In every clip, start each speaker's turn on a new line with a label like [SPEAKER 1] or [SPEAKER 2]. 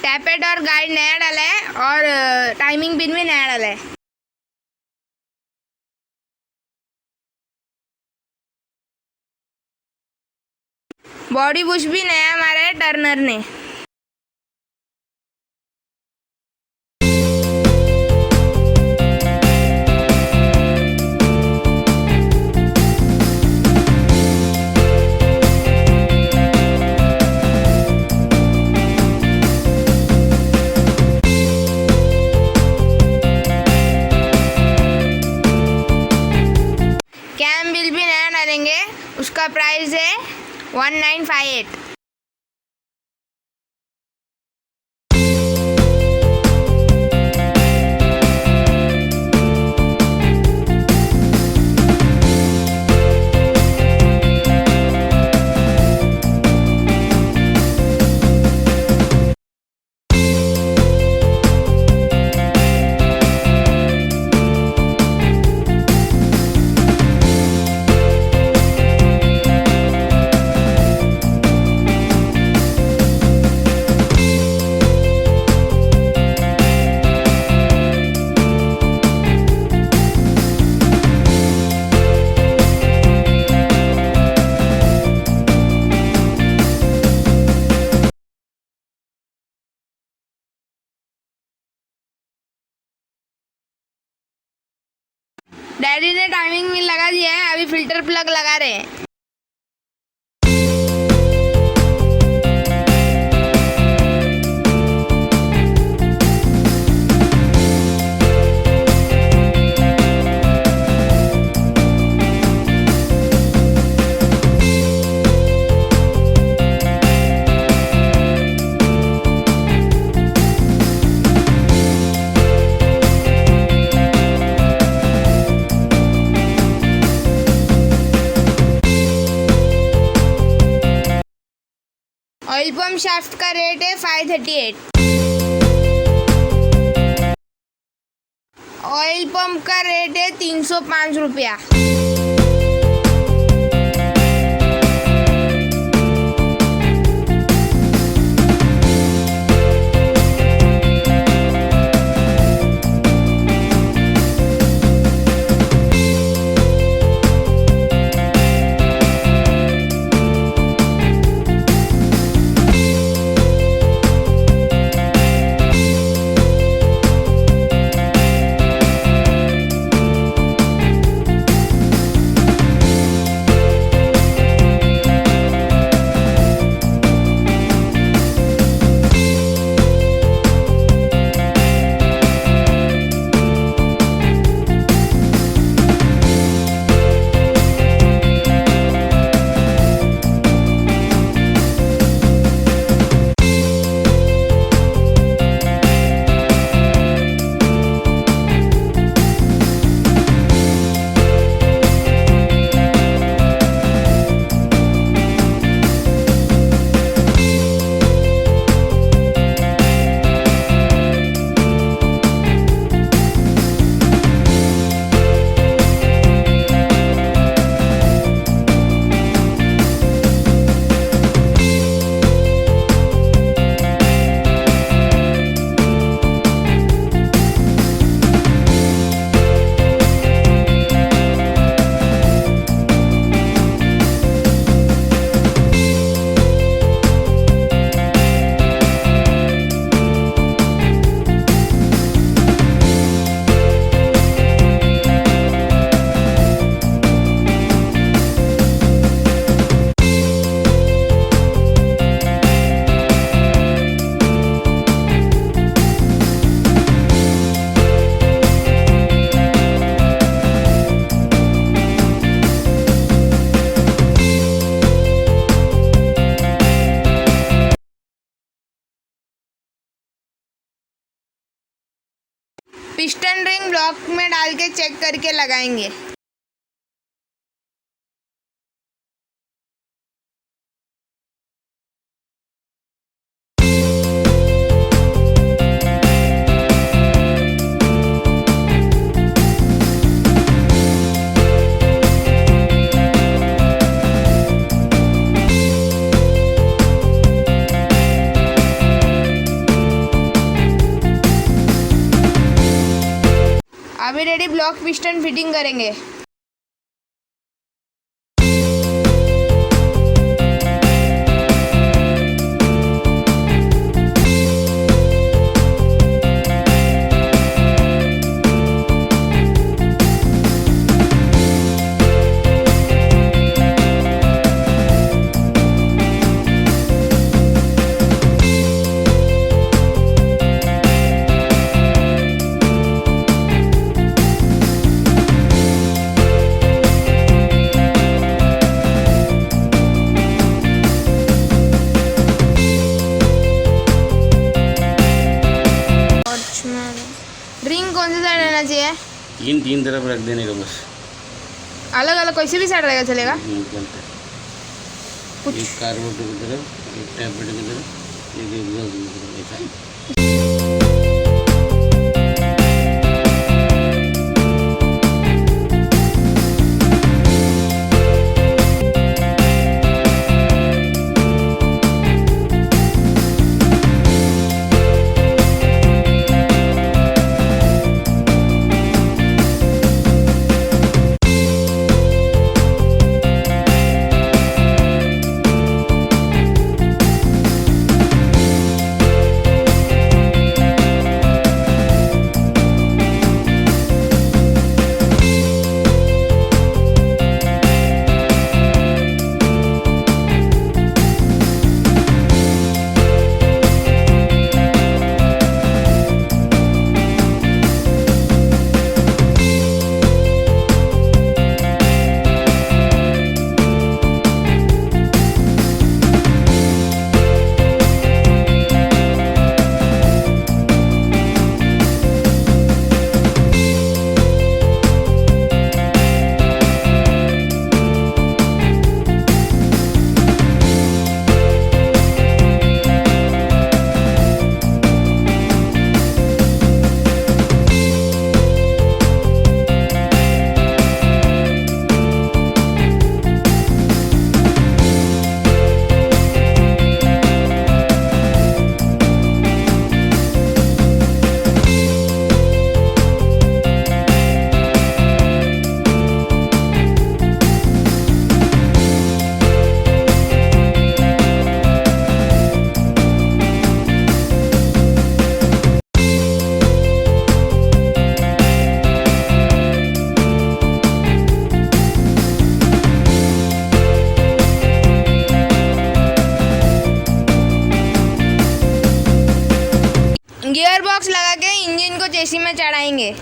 [SPEAKER 1] Tappet और guide नया डाला है और टाइमिंग पिन भी नया डाला है। बॉडी बुश भी नया मारा है टर्नर ने। कैम बिल भी नया डालेंगे, उसका प्राइस है 1958। डैडी ने टाइमिंग मिल लगा दिया है, अभी फिल्टर प्लग लगा रहे हैं। ऑयल पंप शाफ्ट का रेट है 538। ऑयल पंप का रेट है 305 रुपया। पिस्टन रिंग ब्लॉक में डाल के चेक करके लगाएंगे। अभी रेडी, ब्लॉक पिस्टन फिटिंग करेंगे। रिंग कौन सी साइड रहना चाहिए?
[SPEAKER 2] तीन तरफ रख देने का बस।
[SPEAKER 1] अलग अलग कोई सी भी साइड रहेगा चलेगा?
[SPEAKER 2] चलता है। एक कार्बोरेटर की तरफ, एक टैबलेट की तरफ, एक एग्जॉस्ट की तरफ, ऐसा। गियर बॉक्स लगा के इंजन को चेसी में चढ़ाएंगे।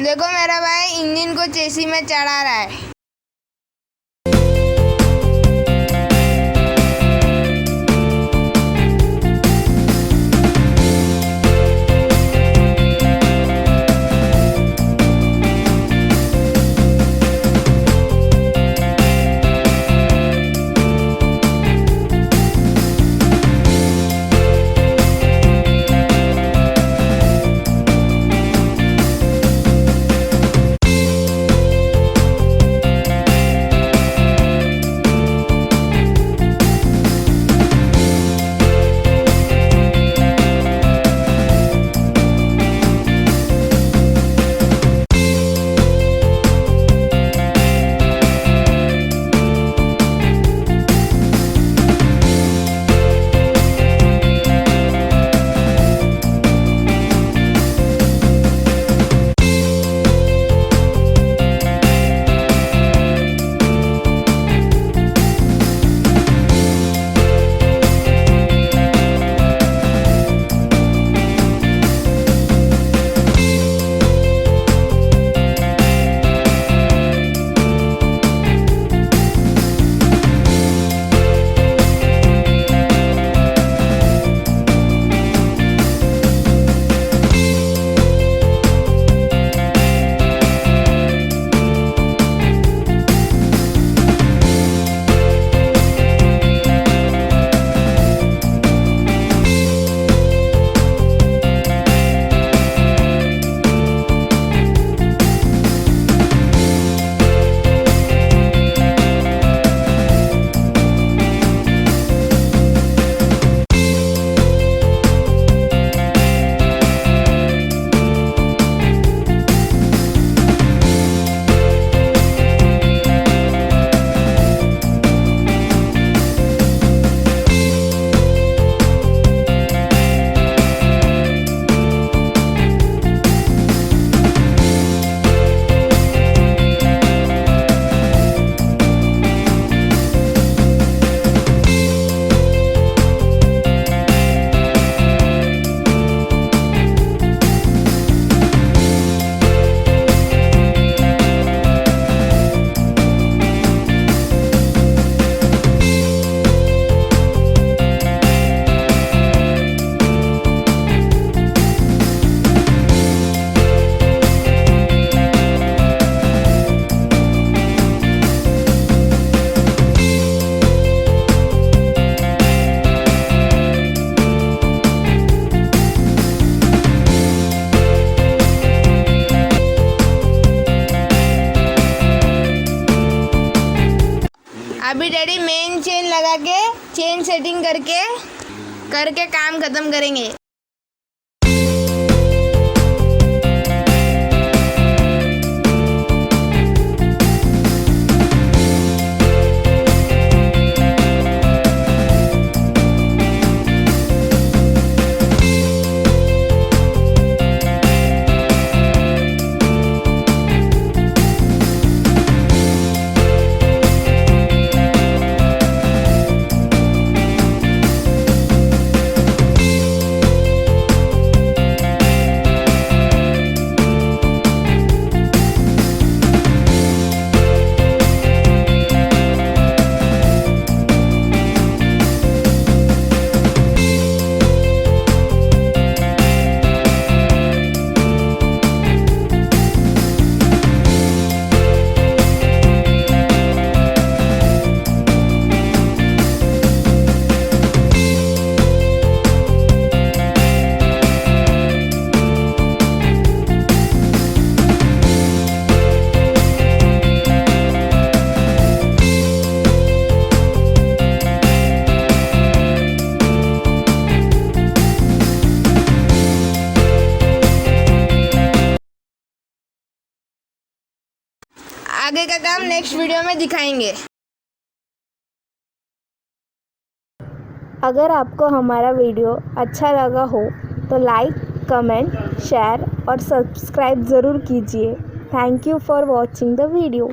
[SPEAKER 2] देखो मेरा भाई इंजन को चेसी में चढ़ा रहा है।
[SPEAKER 1] लगा के चेन सेटिंग करके काम ख़त्म करेंगे। आगे का काम नेक्स्ट वीडियो में दिखाएंगे।
[SPEAKER 3] अगर आपको हमारा वीडियो अच्छा लगा हो तो लाइक, कमेंट, शेयर और सब्सक्राइब ज़रूर कीजिए। Thank you for watching the video.